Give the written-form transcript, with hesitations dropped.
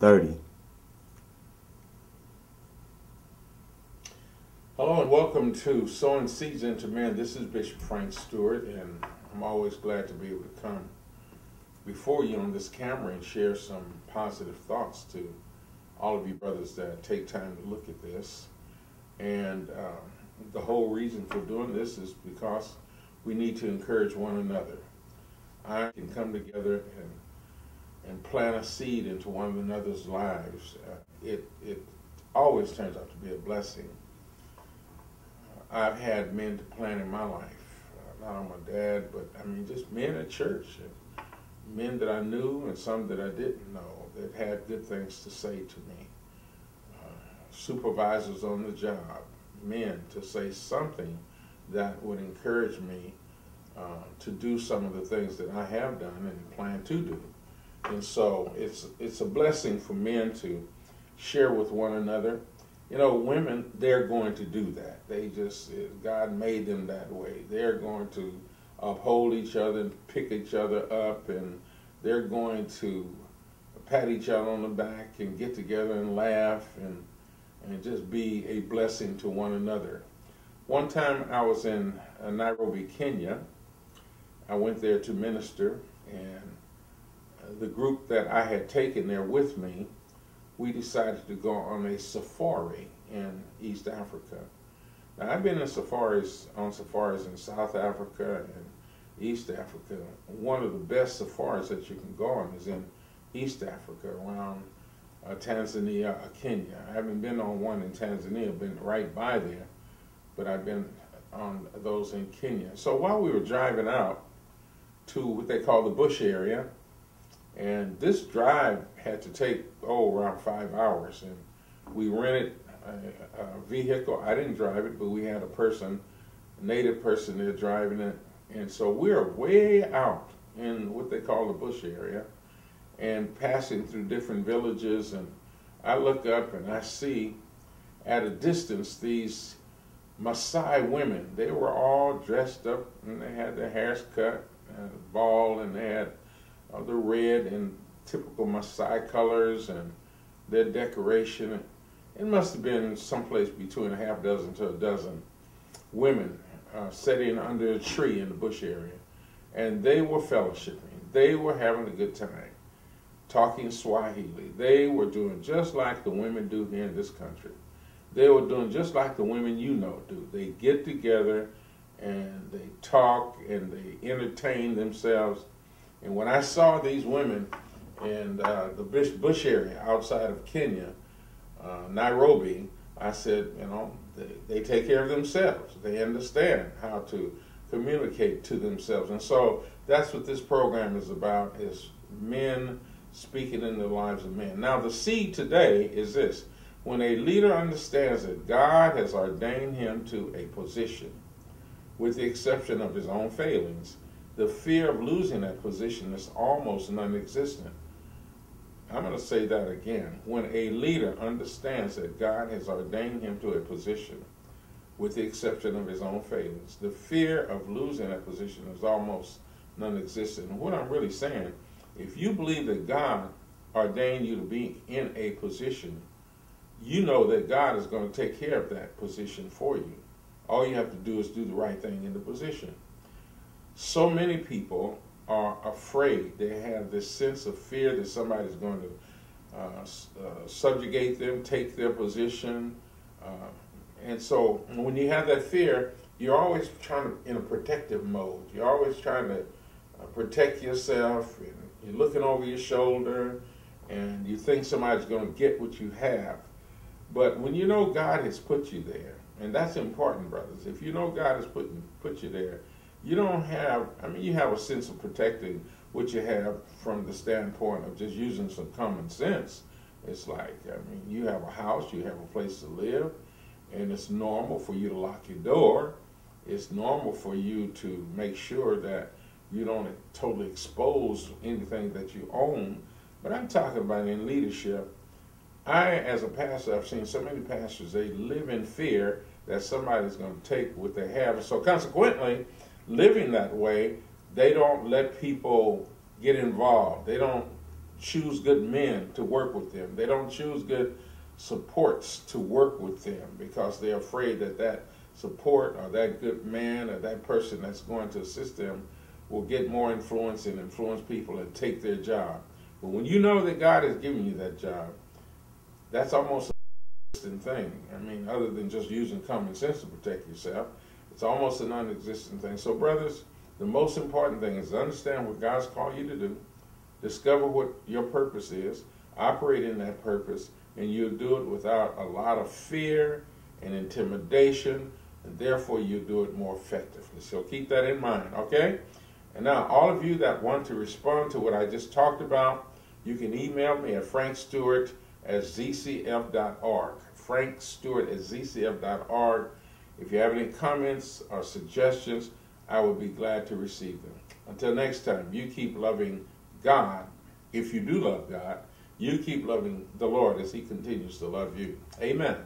30. Hello and welcome to Sowing Seeds into Men. This is Bishop Frank Stewart, and I'm always glad to be able to come before you on this camera and share some positive thoughts to all of you brothers that take time to look at this. And the whole reason for doing this is because we need to encourage one another. I can come together and plant a seed into one another's lives. It always turns out to be a blessing. I've had men to plant in my life, not on my dad, but I mean just men at church, and men that I knew and some that I didn't know that had good things to say to me. Supervisors on the job, men to say something that would encourage me to do some of the things that I have done and plan to do. And so it's a blessing for men to share with one another. You know, women, they're going to do that. God made them that way. They're going to uphold each other and pick each other up, and they're going to pat each other on the back and get together and laugh and just be a blessing to one another. One time I was in Nairobi, Kenya. I went there to minister, and the group that I had taken there with me, we decided to go on a safari in East Africa. Now, I've been on safaris in South Africa and East Africa. One of the best safaris that you can go on is in East Africa, around Tanzania, Kenya. I haven't been on one in Tanzania, I've been right by there, but I've been on those in Kenya. So while we were driving out to what they call the bush area, and this drive had to take, around 5 hours, and we rented a vehicle. I didn't drive it, but we had a native person there driving it, and so we're way out in what they call the bush area, and passing through different villages, and I look up and I see at a distance these Maasai women. They were all dressed up, and they had their hairs cut, bald, and they had the red and typical Maasai colors and their decoration. It must have been someplace between a half dozen to a dozen women sitting under a tree in the bush area. And they were fellowshipping. They were having a good time, talking Swahili. They were doing just like the women do here in this country. They were doing just like the women you know do. They get together and they talk and they entertain themselves. And when I saw these women in the bush area outside of Kenya, Nairobi, I said, you know, they take care of themselves. They understand how to communicate to themselves. And so that's what this program is about, is men speaking in the lives of men. Now, the seed today is this. When a leader understands that God has ordained him to a position, with the exception of his own failings, the fear of losing that position is almost non-existent. I'm going to say that again. When a leader understands that God has ordained him to a position, with the exception of his own failings, the fear of losing that position is almost non-existent. And what I'm really saying, if you believe that God ordained you to be in a position, you know that God is going to take care of that position for you. All you have to do is do the right thing in the position. So many people are afraid. They have this sense of fear that somebody's going to subjugate them, take their position. And so when you have that fear, you're always in a protective mode. You're always trying to protect yourself, and you're looking over your shoulder, and you think somebody's going to get what you have. But when you know God has put you there, and that's important, brothers, if you know God has put you there, you don't have, you have a sense of protecting what you have from the standpoint of just using some common sense. It's like, you have a house, you have a place to live, and it's normal for you to lock your door. It's normal for you to make sure that you don't totally expose anything that you own. But I'm talking about in leadership. As a pastor, I've seen so many pastors, they live in fear that somebody's going to take what they have. So consequently, living that way, they don't let people get involved. They don't choose good men to work with them. They don't choose good supports to work with them because they're afraid that that support or that good man or that person that's going to assist them will get more influence and influence people and take their job. But when you know that God has given you that job, that's almost a non-existent thing. I mean, other than just using common sense to protect yourself, it's almost a non-existent thing. So brothers, the most important thing is to understand what God's called you to do, discover what your purpose is, operate in that purpose, and you'll do it without a lot of fear and intimidation, and therefore you'll do it more effectively. So keep that in mind, okay? And now, all of you that want to respond to what I just talked about, you can email me at frankstewart@zcf.org. frankstewart@zcf.org. If you have any comments or suggestions, I would be glad to receive them. Until next time, you keep loving God. If you do love God, you keep loving the Lord as He continues to love you. Amen.